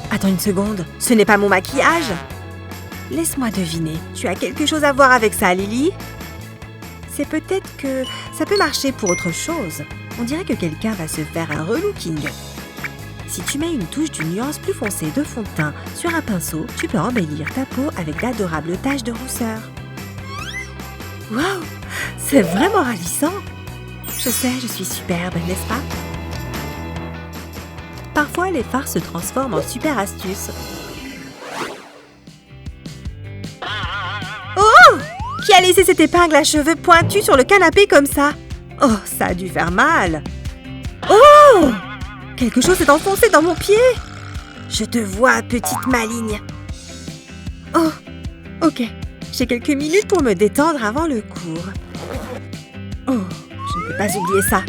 Attends une seconde, ce n'est pas mon maquillage? Laisse-moi deviner, tu as quelque chose à voir avec ça, Lily? C'est peut-être que ça peut marcher pour autre chose. On dirait que quelqu'un va se faire un relooking. Si tu mets une touche d'une nuance plus foncée de fond de teint sur un pinceau, tu peux embellir ta peau avec d'adorables taches de rousseur. Waouh! C'est vraiment ravissant! Je sais, je suis superbe, n'est-ce pas? Parfois, les farces se transforment en super astuces. Oh! Qui a laissé cette épingle à cheveux pointus sur le canapé comme ça? Oh, ça a dû faire mal! Oh! Quelque chose est enfoncé dans mon pied. Je te vois, petite maligne. Oh, ok. J'ai quelques minutes pour me détendre avant le cours. Oh, je ne peux pas oublier ça.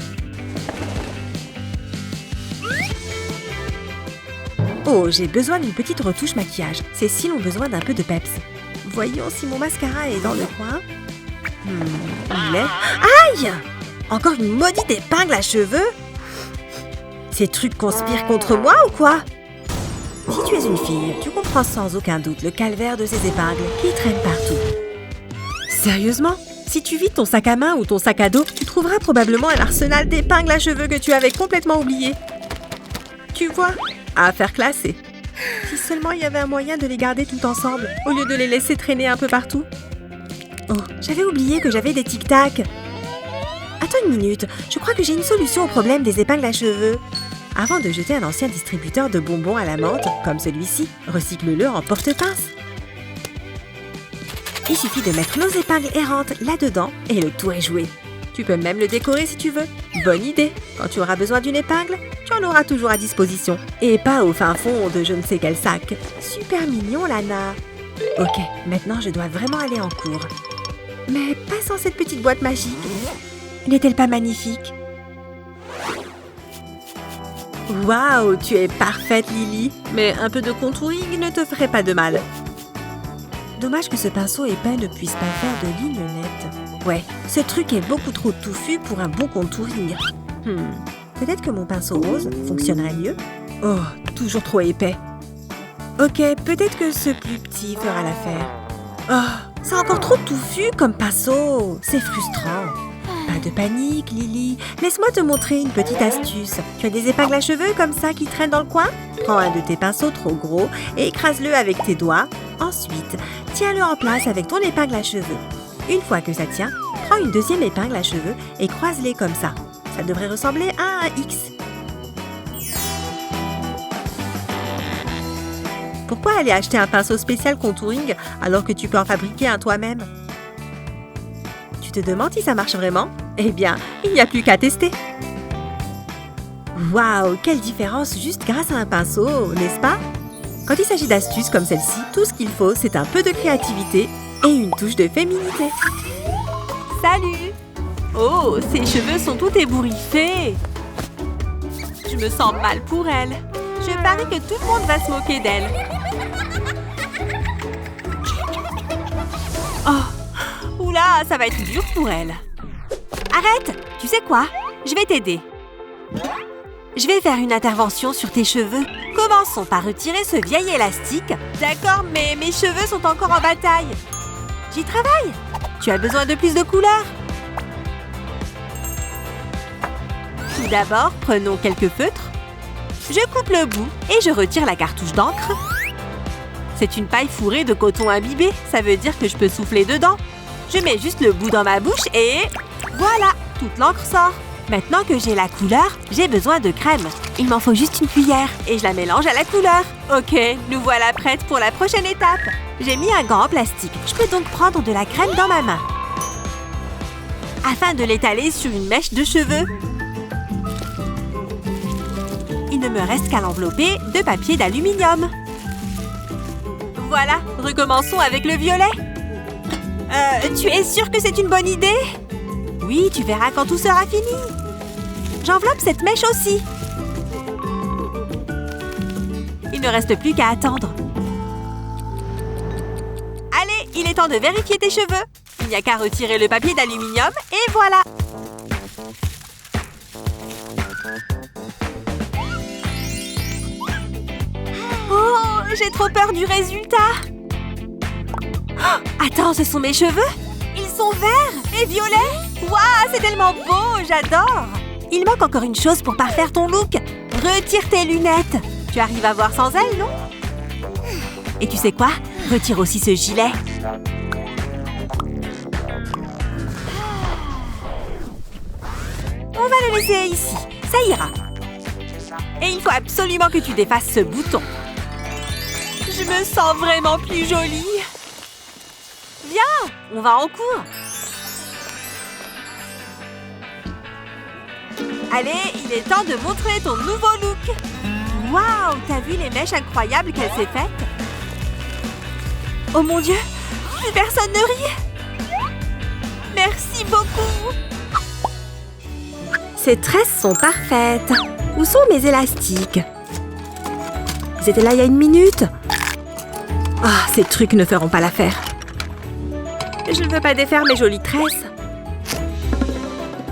Oh, j'ai besoin d'une petite retouche maquillage. Ces cils ont besoin d'un peu de peps. Voyons si mon mascara est dans le coin. Il est... Aïe! Encore une maudite épingle à cheveux? Ces trucs conspirent contre moi ou quoi? Si tu es une fille, tu comprends sans aucun doute le calvaire de ces épingles qui traînent partout. Sérieusement? Si tu vides ton sac à main ou ton sac à dos, tu trouveras probablement un arsenal d'épingles à cheveux que tu avais complètement oublié. Tu vois? À faire classer. Si seulement il y avait un moyen de les garder tout ensemble, au lieu de les laisser traîner un peu partout. Oh, j'avais oublié que j'avais des tic-tac. Attends une minute, je crois que j'ai une solution au problème des épingles à cheveux. Avant de jeter un ancien distributeur de bonbons à la menthe, comme celui-ci, recycle-le en porte-pince. Il suffit de mettre nos épingles errantes là-dedans et le tour est joué. Tu peux même le décorer si tu veux. Bonne idée. Quand tu auras besoin d'une épingle, tu en auras toujours à disposition. Et pas au fin fond de je ne sais quel sac. Super mignon, Lana. Ok, maintenant je dois vraiment aller en cours. Mais pas sans cette petite boîte magique. N'est-elle pas magnifique? Waouh, tu es parfaite, Lily. Mais un peu de contouring ne te ferait pas de mal. Dommage que ce pinceau épais ne puisse pas faire de lignes nettes. Ouais, ce truc est beaucoup trop touffu pour un bon contouring. Peut-être que mon pinceau rose fonctionnerait mieux. Oh, toujours trop épais. Ok, peut-être que ce plus petit fera l'affaire. Oh, c'est encore trop touffu comme pinceau. C'est frustrant. Pas de panique, Lily. Laisse-moi te montrer une petite astuce. Tu as des épingles à cheveux comme ça qui traînent dans le coin? Prends un de tes pinceaux trop gros et écrase-le avec tes doigts. Ensuite, tiens-le en place avec ton épingle à cheveux. Une fois que ça tient, prends une deuxième épingle à cheveux et croise-les comme ça. Ça devrait ressembler à un X. Pourquoi aller acheter un pinceau spécial contouring alors que tu peux en fabriquer un toi-même? Tu te demandes si ça marche vraiment? Eh bien, il n'y a plus qu'à tester. Waouh, quelle différence juste grâce à un pinceau, n'est-ce pas? Quand il s'agit d'astuces comme celle-ci, tout ce qu'il faut, c'est un peu de créativité et une touche de féminité. Salut! Oh, ses cheveux sont tout ébouriffés. Je me sens mal pour elle. Je parie que tout le monde va se moquer d'elle. Oh, oula, ça va être dur pour elle. Arrête! Tu sais quoi? Je vais t'aider. Je vais faire une intervention sur tes cheveux. Commençons par retirer ce vieil élastique. D'accord, mais mes cheveux sont encore en bataille. J'y travaille. Tu as besoin de plus de couleurs. Tout d'abord, prenons quelques feutres. Je coupe le bout et je retire la cartouche d'encre. C'est une paille fourrée de coton imbibé. Ça veut dire que je peux souffler dedans. Je mets juste le bout dans ma bouche et... voilà, toute l'encre sort. Maintenant que j'ai la couleur, j'ai besoin de crème. Il m'en faut juste une cuillère et je la mélange à la couleur. Ok, nous voilà prêtes pour la prochaine étape. J'ai mis un gant en plastique. Je peux donc prendre de la crème dans ma main. Afin de l'étaler sur une mèche de cheveux. Il ne me reste qu'à l'envelopper de papier d'aluminium. Voilà, recommençons avec le violet. Tu es sûre que c'est une bonne idée? Oui, tu verras quand tout sera fini. J'enveloppe cette mèche aussi. Il ne reste plus qu'à attendre. Allez, il est temps de vérifier tes cheveux. Il n'y a qu'à retirer le papier d'aluminium et voilà. Oh, j'ai trop peur du résultat. Oh, attends, ce sont mes cheveux? Ils sont verts et violets. Waouh, c'est tellement beau, j'adore. Il manque encore une chose pour parfaire ton look. Retire tes lunettes. Tu arrives à voir sans elles, non? Et tu sais quoi? Retire aussi ce gilet. On va le laisser ici. Ça ira. Et il faut absolument que tu défasses ce bouton. Je me sens vraiment plus jolie. Viens, on va en cours. Allez, il est temps de montrer ton nouveau look. Waouh, t'as vu les mèches incroyables qu'elle s'est faites? Oh mon Dieu, plus personne ne rit. Merci beaucoup. Ces tresses sont parfaites. Où sont mes élastiques? Ils étaient là il y a une minute. Ah, ces trucs ne feront pas l'affaire. Je ne veux pas défaire mes jolies tresses.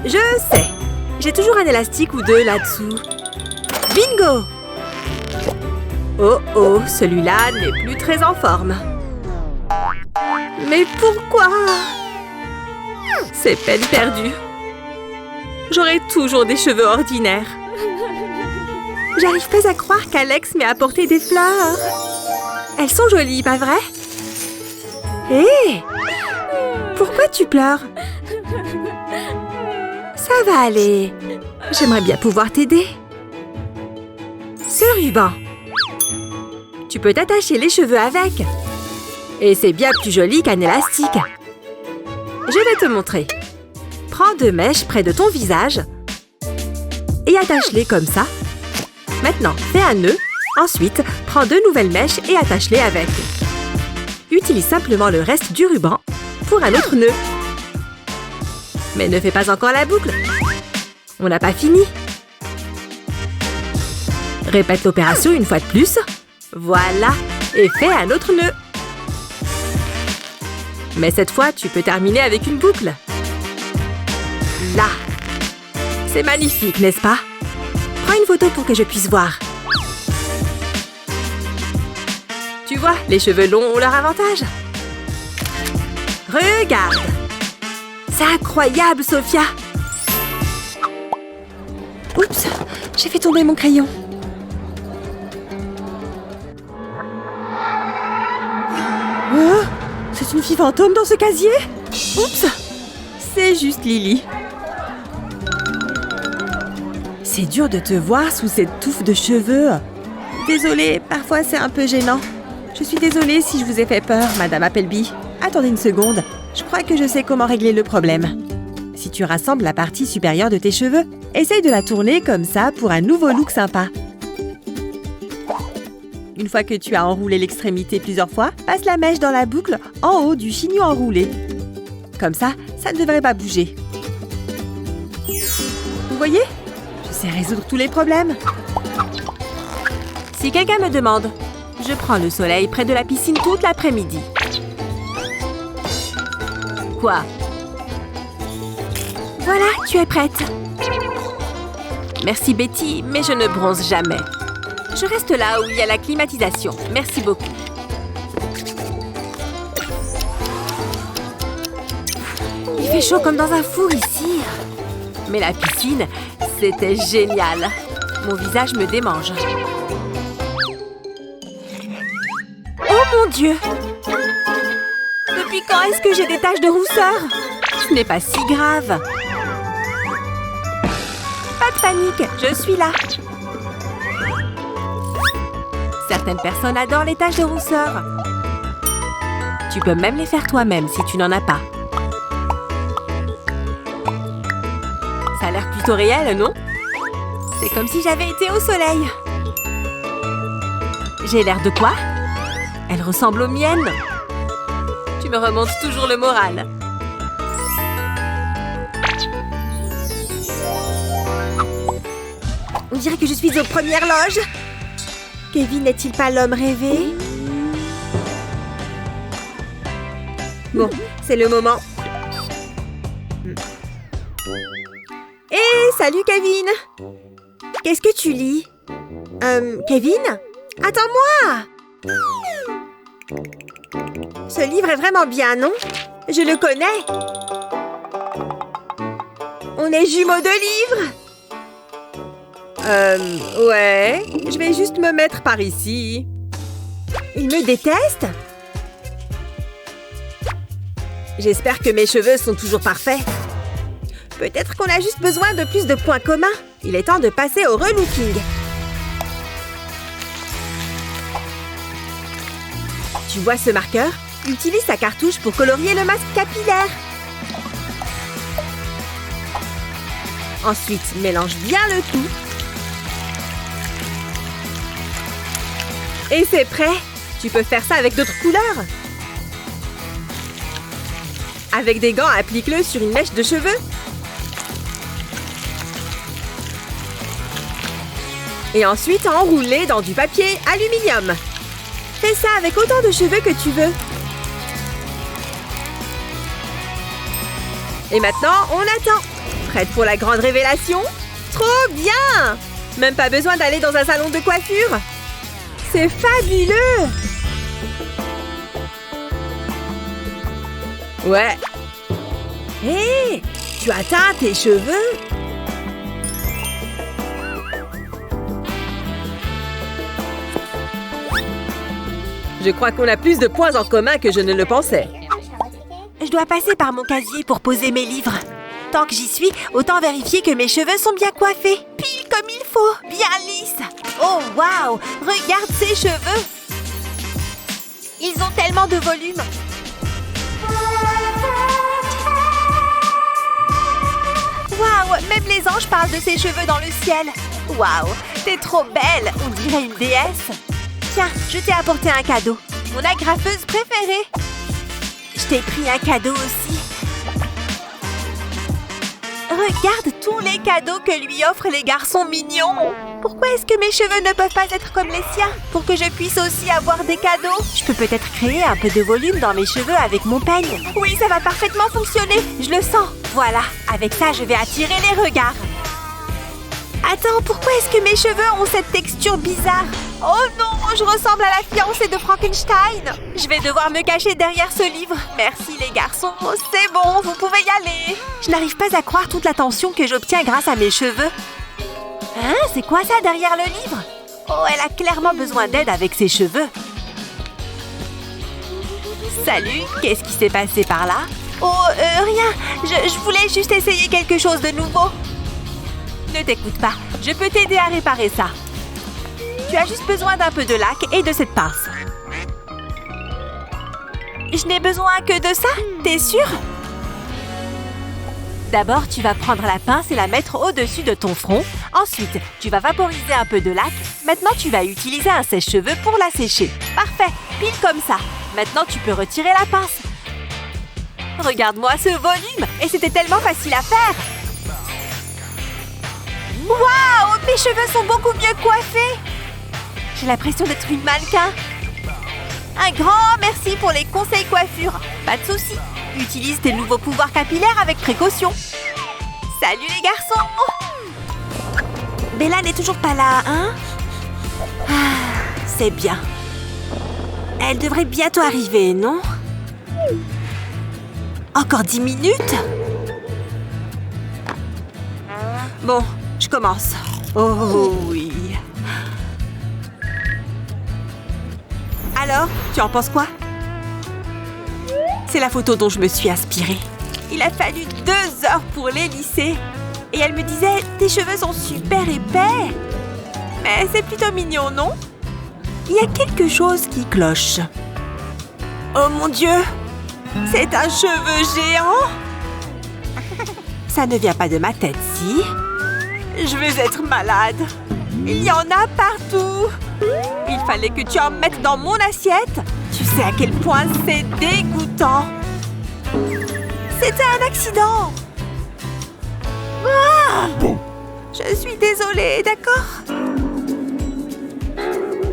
Je sais. J'ai toujours un élastique ou deux là-dessous. Bingo! Oh oh, celui-là n'est plus très en forme. Mais pourquoi? C'est peine perdue. J'aurai toujours des cheveux ordinaires. J'arrive pas à croire qu'Alex m'ait apporté des fleurs. Elles sont jolies, pas vrai? Hé! Pourquoi tu pleures? Ça va aller. J'aimerais bien pouvoir t'aider. Ce ruban. Tu peux t'attacher les cheveux avec. Et c'est bien plus joli qu'un élastique. Je vais te montrer. Prends 2 mèches près de ton visage et attache-les comme ça. Maintenant, fais un nœud. Ensuite, prends 2 nouvelles mèches et attache-les avec. Utilise simplement le reste du ruban pour un autre nœud. Mais ne fais pas encore la boucle. On n'a pas fini. Répète l'opération une fois de plus. Voilà. Et fais un autre nœud. Mais cette fois, tu peux terminer avec une boucle. Là. C'est magnifique, n'est-ce pas? Prends une photo pour que je puisse voir. Tu vois, les cheveux longs ont leur avantage. Regarde. C'est incroyable, Sophia. Oups, j'ai fait tomber mon crayon. Oh, c'est une fille fantôme dans ce casier? Oups, c'est juste Lily. C'est dur de te voir sous cette touffe de cheveux. Désolée, parfois c'est un peu gênant. Je suis désolée si je vous ai fait peur, Madame Appleby. Attendez une seconde, je crois que je sais comment régler le problème. Si tu rassembles la partie supérieure de tes cheveux, essaye de la tourner comme ça pour un nouveau look sympa. Une fois que tu as enroulé l'extrémité plusieurs fois, passe la mèche dans la boucle en haut du chignon enroulé. Comme ça, ça ne devrait pas bouger. Vous voyez? Je sais résoudre tous les problèmes. Si quelqu'un me demande, je prends le soleil près de la piscine toute l'après-midi. Quoi? Voilà, tu es prête. Merci Betty, mais je ne bronze jamais. Je reste là où il y a la climatisation. Merci beaucoup. Il fait chaud comme dans un four ici. Mais la piscine, c'était génial. Mon visage me démange. Oh mon Dieu! Depuis quand est-ce que j'ai des taches de rousseur? Ce n'est pas si grave. Pas de panique, je suis là. Certaines personnes adorent les taches de rousseur. Tu peux même les faire toi-même si tu n'en as pas. Ça a l'air plutôt réel, non? C'est comme si j'avais été au soleil. J'ai l'air de quoi? Elle ressemble aux miennes. Tu me remontes toujours le moral. On dirait que je suis aux premières loges. Kevin n'est-il pas l'homme rêvé? Bon, c'est le moment. Hé, salut Kevin! Qu'est-ce que tu lis? Kevin? Attends-moi! Ce livre est vraiment bien, non? Je le connais. On est jumeaux de livres. Ouais. Je vais juste me mettre par ici. Il me déteste? J'espère que mes cheveux sont toujours parfaits. Peut-être qu'on a juste besoin de plus de points communs. Il est temps de passer au relooking. Tu vois ce marqueur? Utilise sa cartouche pour colorier le masque capillaire. Ensuite, mélange bien le tout. Et c'est prêt! Tu peux faire ça avec d'autres couleurs. Avec des gants, applique-le sur une mèche de cheveux. Et ensuite, enroule-les dans du papier aluminium. Fais ça avec autant de cheveux que tu veux. Et maintenant, on attend. Prête pour la grande révélation? Trop bien! Même pas besoin d'aller dans un salon de coiffure. C'est fabuleux! Ouais. Hé! Tu as teint tes cheveux? Je crois qu'on a plus de points en commun que je ne le pensais. Je dois passer par mon casier pour poser mes livres. Tant que j'y suis, autant vérifier que mes cheveux sont bien coiffés. Pile comme il faut, bien lisses. Oh, waouh! Regarde ces cheveux! Ils ont tellement de volume. Waouh! Même les anges parlent de ses cheveux dans le ciel. Waouh! T'es trop belle! On dirait une déesse. Tiens, je t'ai apporté un cadeau. Mon agrafeuse préférée. Je t'ai pris un cadeau aussi. Regarde tous les cadeaux que lui offrent les garçons mignons. Pourquoi est-ce que mes cheveux ne peuvent pas être comme les siens? Pour que je puisse aussi avoir des cadeaux. Je peux peut-être créer un peu de volume dans mes cheveux avec mon peigne. Oui, ça va parfaitement fonctionner. Je le sens. Voilà, avec ça, je vais attirer les regards. Attends, pourquoi est-ce que mes cheveux ont cette texture bizarre? Oh non, je ressemble à la fiancée de Frankenstein. Je vais devoir me cacher derrière ce livre. Merci les garçons, c'est bon, vous pouvez y aller. Je n'arrive pas à croire toute l'attention que j'obtiens grâce à mes cheveux. Hein, c'est quoi ça derrière le livre? Oh, elle a clairement besoin d'aide avec ses cheveux. Salut, qu'est-ce qui s'est passé par là? Oh, rien, je voulais juste essayer quelque chose de nouveau. Ne t'écoute pas, je peux t'aider à réparer ça. Tu as juste besoin d'un peu de lac et de cette pince. Je n'ai besoin que de ça, t'es sûre? D'abord, tu vas prendre la pince et la mettre au-dessus de ton front. Ensuite, tu vas vaporiser un peu de lac. Maintenant, tu vas utiliser un sèche-cheveux pour la sécher. Parfait, pile comme ça. Maintenant, tu peux retirer la pince. Regarde-moi ce volume! Et c'était tellement facile à faire! Waouh! Mes cheveux sont beaucoup mieux coiffés! J'ai l'impression d'être une mannequin. Un grand merci pour les conseils coiffure. Pas de souci. Utilise tes nouveaux pouvoirs capillaires avec précaution. Salut les garçons! Bella n'est toujours pas là, hein? Ah, c'est bien. Elle devrait bientôt arriver, non? Encore 10 minutes? Bon, je commence. Oh oui. Alors, tu en penses quoi? C'est la photo dont je me suis inspirée. Il a fallu 2 heures pour les lisser. Et elle me disait, tes cheveux sont super épais. Mais c'est plutôt mignon, non? Il y a quelque chose qui cloche. Oh mon Dieu! C'est un cheveu géant! Ça ne vient pas de ma tête, si? Je vais être malade. Il y en a partout. Il fallait que tu en mettes dans mon assiette. Tu sais à quel point c'est dégoûtant. C'était un accident. Ah! Je suis désolée, d'accord?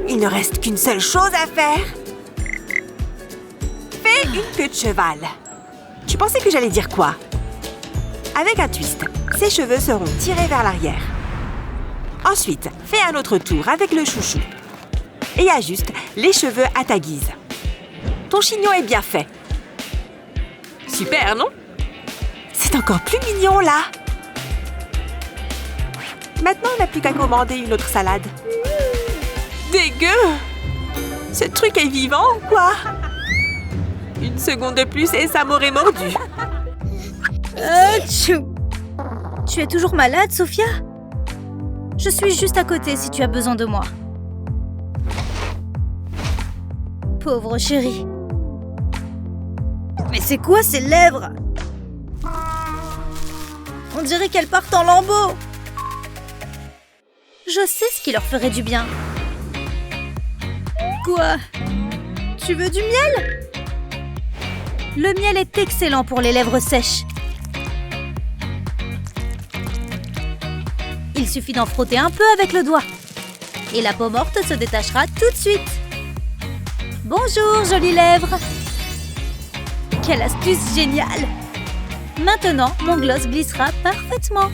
Il ne reste qu'une seule chose à faire. Fais une queue de cheval. Tu pensais que j'allais dire quoi? Avec un twist, ses cheveux seront tirés vers l'arrière. Ensuite, fais un autre tour avec le chouchou. Et ajuste les cheveux à ta guise. Ton chignon est bien fait. Super, non? C'est encore plus mignon, là. Maintenant, on n'a plus qu'à commander une autre salade. Dégueu! Ce truc est vivant ou quoi? Une seconde de plus et ça m'aurait mordu. Tu es toujours malade, Sophia? Je suis juste à côté si tu as besoin de moi. Pauvre chérie. Mais c'est quoi ces lèvres? On dirait qu'elles partent en lambeaux. Je sais ce qui leur ferait du bien. Quoi? Tu veux du miel? Le miel est excellent pour les lèvres sèches. Il suffit d'en frotter un peu avec le doigt. Et la peau morte se détachera tout de suite. Bonjour, jolies lèvres! Quelle astuce géniale! Maintenant, mon gloss glissera parfaitement.